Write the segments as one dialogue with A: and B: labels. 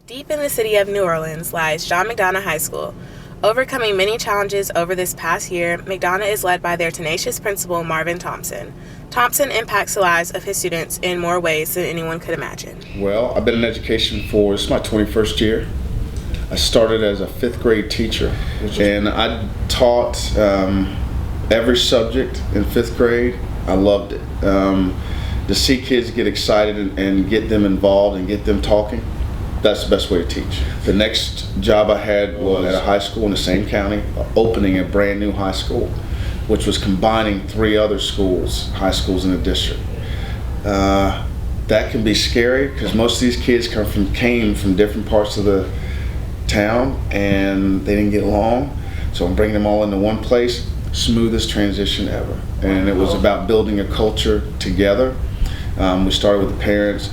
A: Deep in the city of New Orleans lies John McDonough High School. Overcoming many challenges over this past year, McDonough is led by their tenacious principal, Marvin Thompson. Thompson impacts the lives of his students in more ways than anyone could imagine.
B: Well, I've been in education this is my 21st year. I started as a 5th grade teacher, and I taught every subject in 5th grade. I loved it. To see kids get excited and get them involved and get them talking, that's the best way to teach. The next job I had was at a high school in the same county, opening a brand new high school, which was combining 3 other schools, high schools in the district. That can be scary because most of these kids came from different parts of the town and they didn't get along. So I'm bringing them all into one place, smoothest transition ever. And it was about building a culture together. We started with the parents.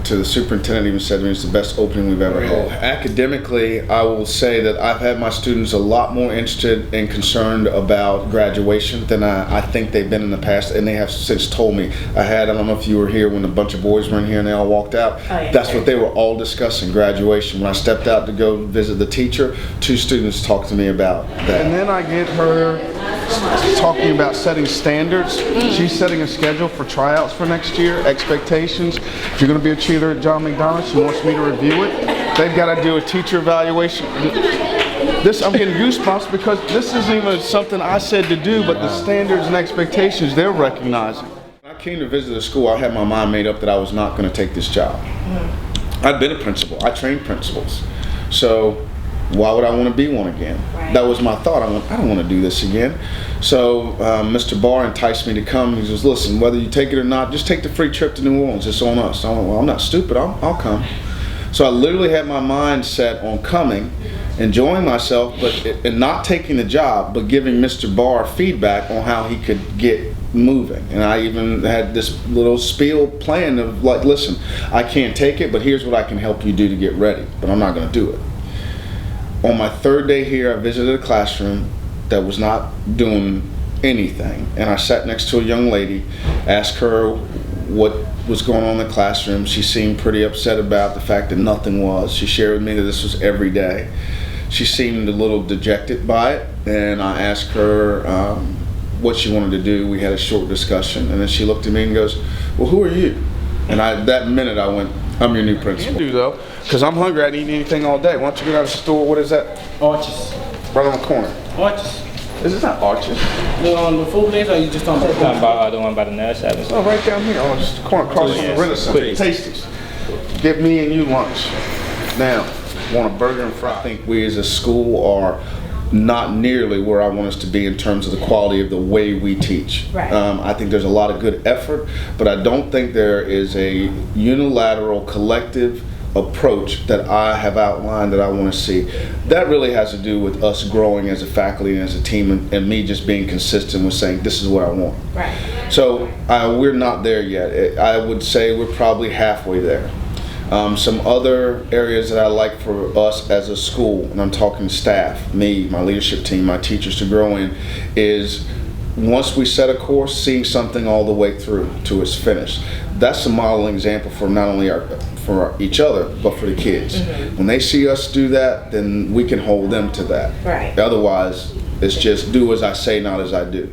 B: To the superintendent even said to me, it's the best opening we've ever had. Academically, I will say that I've had my students a lot more interested and concerned about graduation than I think they've been in the past, and they have since told me. I don't know if you were here when a bunch of boys were in here and they all walked out. Oh, yeah. That's what they were all discussing, graduation. When I stepped out to go visit the teacher, 2 students talked to me about that. And then I get her talking about setting standards. She's setting a schedule for tryouts for next year, expectations. If you're going to be a cheerleader at John McDonough, she wants me to review it. They've got to do a teacher evaluation. I'm getting goosebumps because this isn't even something I said to do, but the standards and expectations they're recognizing. When I came to visit the school, I had my mind made up that I was not going to take this job. I've been a principal. I trained principals. So why would I want to be one again? Right. That was my thought. I don't want to do this again. So Mr. Barr enticed me to come. He says, listen, whether you take it or not, just take the free trip to New Orleans. It's on us. I went, well, I'm not stupid. I'll come. So I literally had my mind set on coming, enjoying myself, and not taking the job, but giving Mr. Barr feedback on how he could get moving. And I even had this little spiel plan of like, listen, I can't take it, but here's what I can help you do to get ready, but I'm not going to do it. On my 3rd day here, I visited a classroom that was not doing anything, and I sat next to a young lady, asked her what was going on in the classroom. She seemed pretty upset about the fact that nothing was. She shared with me that this was every day. She seemed a little dejected by it, and I asked her what she wanted to do. We had a short discussion, and then she looked at me and goes, well, who are you? And that minute I went, I'm your new principal. You do though, because I'm hungry. I didn't eat anything all day. Why don't you go to the store? What is that?
C: Arches.
B: Right on the corner.
C: Arches.
B: Is this not Arches?
C: The food place, or you just talking about the one by the nail shop?
B: Oh, right down here on the corner, across from the Renaissance. Tasties. Give me and you lunch. Now, want a burger and fries? I think we as a school are not nearly where I want us to be in terms of the quality of the way we teach.
A: Right.
B: I think there's a lot of good effort, but I don't think there is a unilateral collective approach that I have outlined that I want to see. That really has to do with us growing as a faculty and as a team, and me just being consistent with saying this is what I want.
A: Right.
B: So we're not there yet. I would say we're probably halfway there. Some other areas that I like for us as a school, and I'm talking staff, me, my leadership team, my teachers to grow in, is once we set a course, seeing something all the way through to its finish. That's a modeling example for not only for each other, but for the kids. When they see us do that, then we can hold them to that.
A: Right.
B: Otherwise, it's just do as I say, not as I do.